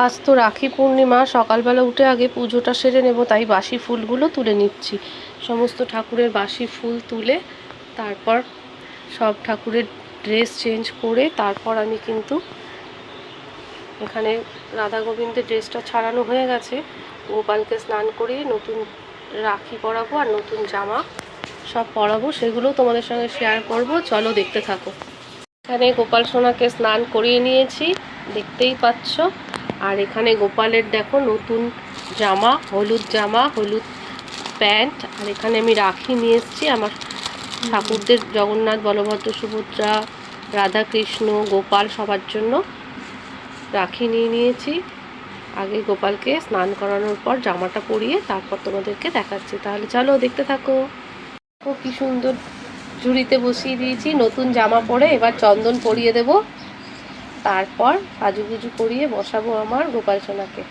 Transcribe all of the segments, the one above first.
আজ তো রাখি পূর্ণিমা, সকালবেলা উঠে আগে পুজোটা সেরে নেব, তাই বাসি ফুলগুলো তুলে নিচ্ছি। সমস্ত ঠাকুরের বাসি ফুল তুলে তারপর সব ঠাকুরের ড্রেস চেঞ্জ করে তারপর আমি কিন্তু এখানে রাধা গোবিন্দের ড্রেসটা ছাড়ানো হয়ে গেছে, গোপালকে স্নান করিয়ে নতুন রাখি পরাবো আর নতুন জামা সব পরাবো, সেগুলো তোমাদের সঙ্গে শেয়ার করব। চলো দেখতে থাকো। এখানে গোপাল সোনাকে স্নান করিয়ে নিয়েছি, দেখতেই পাচ্ছ। আর এখানে গোপালের দেখো নতুন জামা, হলুদ জামা, হলুদ প্যান্ট। আর এখানে আমি রাখি নিয়ে এসেছি আমার ঠাকুরদের, জগন্নাথ, বলভদ্র, সুভদ্রা, রাধা কৃষ্ণ, গোপাল সবার জন্য রাখি নিয়ে নিয়েছি। আগে গোপালকে স্নান করানোর পর জামাটা পরিয়ে তারপর তোমাদেরকে দেখাচ্ছি। তাহলে চলো দেখতে থাকো। ও কি সুন্দর ঝুড়িতে বসিয়ে দিয়েছি নতুন জামা পরে, এবার চন্দন পরিয়ে দেব, তারপর সাজুগুজু করিয়ে বসাবো আমার গোপাল সোনাকে।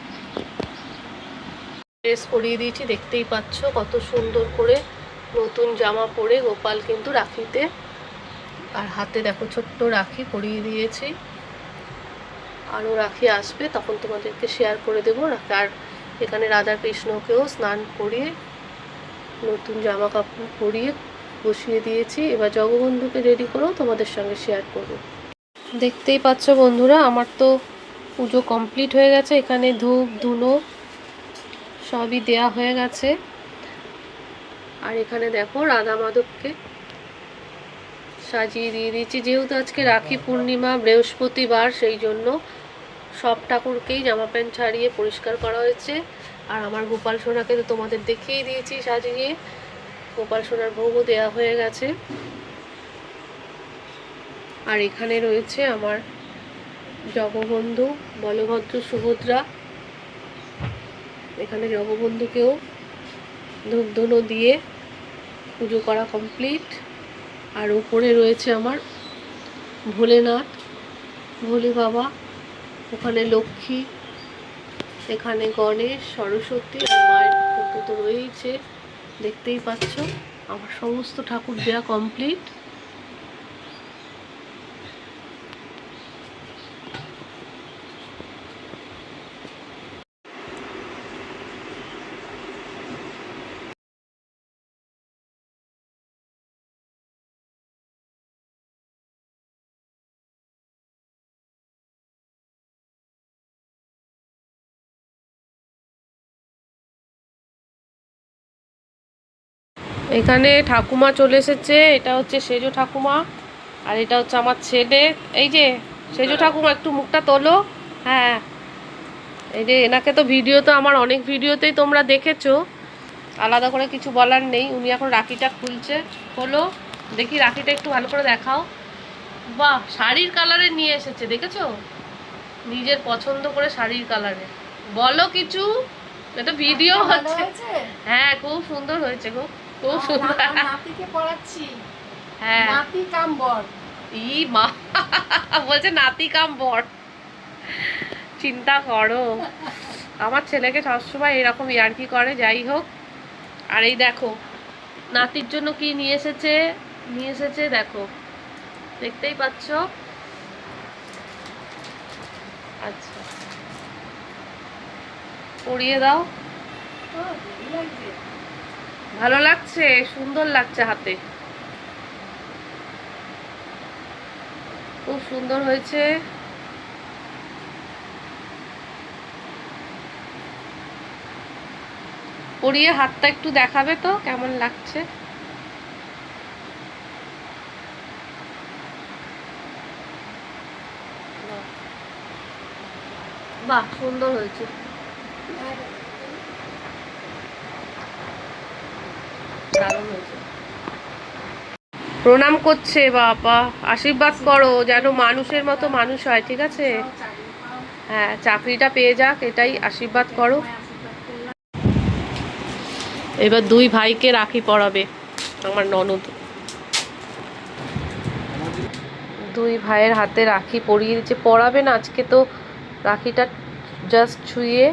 ড্রেস পরিয়ে দিয়েছি, দেখতেই পাচ্ছ কত সুন্দর করে নতুন জামা পরে গোপাল কিন্তু রাখিতে, আর হাতে দেখো ছোট্ট রাখি পরিয়ে দিয়েছি। আরও রাখি আসবে, তখন তোমাদেরকে শেয়ার করে দেবো। আর এখানে রাধা কৃষ্ণকেও স্নান করিয়ে নতুন জামা কাপড় পরিয়ে বসিয়ে দিয়েছি। এবার জগবন্ধুকে রেডি করেও তোমাদের সঙ্গে শেয়ার করবো। দেখতেই পাচ্ছ বন্ধুরা, আমার তো পুজো কমপ্লিট হয়ে গেছে। এখানে ধূপ ধুনো সবই দেয়া হয়ে গেছে। আর এখানে দেখো রাধা মাধবকে সাজিয়ে দিয়ে দিয়েছি। যেহেতু আজকে রাখি পূর্ণিমা, বৃহস্পতিবার, সেই জন্য সব ঠাকুরকেই জামা প্যান্ট ছাড়িয়ে পরিষ্কার করা হয়েছে। আর আমার গোপাল সোনাকে তো তোমাদের দেখিয়ে দিয়েছি সাজিয়ে, গোপাল সোনার ভোগও দেওয়া হয়ে গেছে। আর এখানে রয়েছে আমার জগবন্ধু, বলভদ্র, সুভদ্রা। এখানে জগবন্ধুকেও ধূপ ধুনো দিয়ে পুজো করা কমপ্লিট। আর উপরে রয়েছে আমার ভোলেনাথ, ভোলে বাবা, ওখানে লক্ষ্মী, এখানে গণেশ, সরস্বতী, মায়ের ফটো তো রয়েছে, দেখতেই পাচ্ছ। আমার সমস্ত ঠাকুর দেওয়া কমপ্লিট। এখানে ঠাকুমা চলে এসেছে, এটা হচ্ছে সেজো ঠাকুমা, আর এটা হচ্ছে আমার ছেলে। এই যে সেজো ঠাকুমা, একটু মুখটা তোলো। হ্যাঁ, এই যে এনাকে তো ভিডিওতে, আমার অনেক ভিডিওতেই তোমরা দেখেছো, আলাদা করে কিছু বলার নেই। উনি এখন রাখিটা খুলছে। হলো, দেখি রাখিটা একটু ভালো করে দেখাও। বাহ, শাড়ির কালারে নিয়ে এসেছে, দেখেছো? নিজের পছন্দ করে শাড়ির কালারে। বলো কিছু, এটা ভিডিও হচ্ছে। হ্যাঁ, খুব সুন্দর হয়েছে গো, খুব সুন্দর। নাতিকে পড়াচ্ছি। হ্যাঁ, নাতি কাম বর। ই মা, বলছে নাতি কাম বর। চিন্তা করো, আমার ছেলেকে সবসময় এরকম ইয়ার্কি করে। যাই হোক, আর এই দেখো নাতির জন্য কি নিয়ে এসেছে, নিয়ে এসেছে দেখো, দেখতেই পাচ্ছ। আচ্ছা, পরিয়ে দাও। ভালো লাগছে, সুন্দর লাগছে হাতে, খুব সুন্দর হয়েছে। পরিয়ে হাতটা একটু দেখাবে তো কেমন লাগছে। বাহ, সুন্দর হয়েছে, দারুণ হয়েছে। প্রণাম করছে বাবা, আশীর্বাদ করো যেন মানুষের মতো মানুষ হয়, ঠিক আছে? হ্যাঁ, চাকরিটা পেয়ে যাক, এটাই আশীর্বাদ করো। এবার দুই ভাইকে রাখি পরাবে আমার ননদ। দুই ভাইয়ের হাতে রাখি পরিয়ে দিচ্ছে, পরাবে না আজকে তো, রাখিটা জাস্ট ছুঁয়ে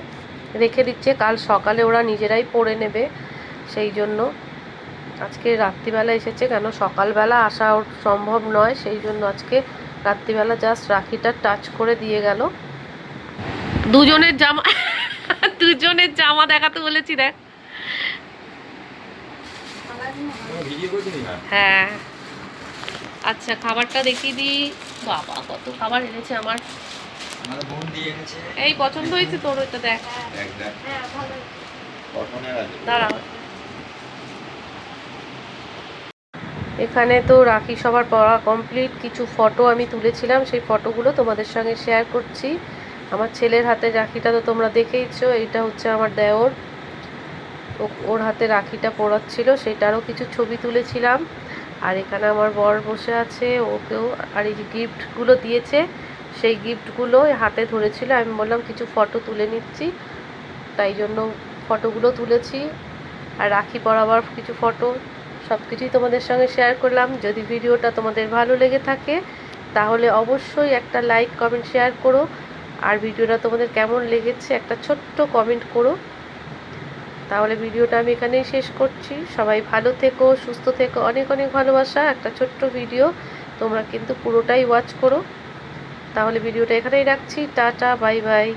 রেখে দিচ্ছে, কাল সকালে ওরা নিজেরাই পরে নেবে। সেই জন্য আজকে রাত্রিবেলা এসেছে, কেন সকালবেলা আসা ওর সম্ভব নয়, সেই জন্য আজকে রাত্রিবেলা জাস্ট রাখিটা টাচ করে দিয়ে গেল। দুজনের জামা দুজনের জামা দেখাতে বলেছি, দেখ। হ্যাঁ, আচ্ছা খাবারটা দেখিয়ে দিই। বাবা কত খাবার এনেছে আমার। এই পছন্দ হয়েছে তোর? ওইটা দেখ। হ্যাঁ ভালো। দাঁড়াও, এখানে তো রাখি সবার পড়া কমপ্লিট। কিছু ফটো আমি তুলেছিলাম, সেই ফটোগুলো তোমাদের সঙ্গে শেয়ার করছি। আমার ছেলের হাতে রাখিটা তো তোমরা দেখেইছো। এইটা হচ্ছে আমার দেওর, ওর হাতে রাখিটা পরাচ্ছিল, সেটারও কিছু ছবি তুলেছিলাম। আর এখানে আমার বর বসে আছে, ওকেও। আর এই যে গিফটগুলো দিয়েছে, সেই গিফটগুলো হাতে ধরেছিল। আমি বললাম কিছু ফটো তুলে নিচ্ছি, তাই জন্য ফটোগুলো তুলেছি। আর রাখি পরাবার কিছু ফটো, সব কিছুই তোমাদের সঙ্গে শেয়ার করলাম। যদি ভিডিওটা তোমাদের ভালো লেগে থাকে তাহলে অবশ্যই একটা লাইক কমেন্ট শেয়ার করো। আর ভিডিওটা তোমাদের কেমন লেগেছে একটা ছোট্ট কমেন্ট করো। তাহলে ভিডিওটা আমি এখানেই শেষ করছি। সবাই ভালো থেকো, সুস্থ থেকো, অনেক অনেক ভালোবাসা। একটা ছোট্ট ভিডিও, তোমরা কিন্তু পুরোটাই ওয়াচ করো। তাহলে ভিডিওটা এখানেই রাখছি। Tata, bye bye.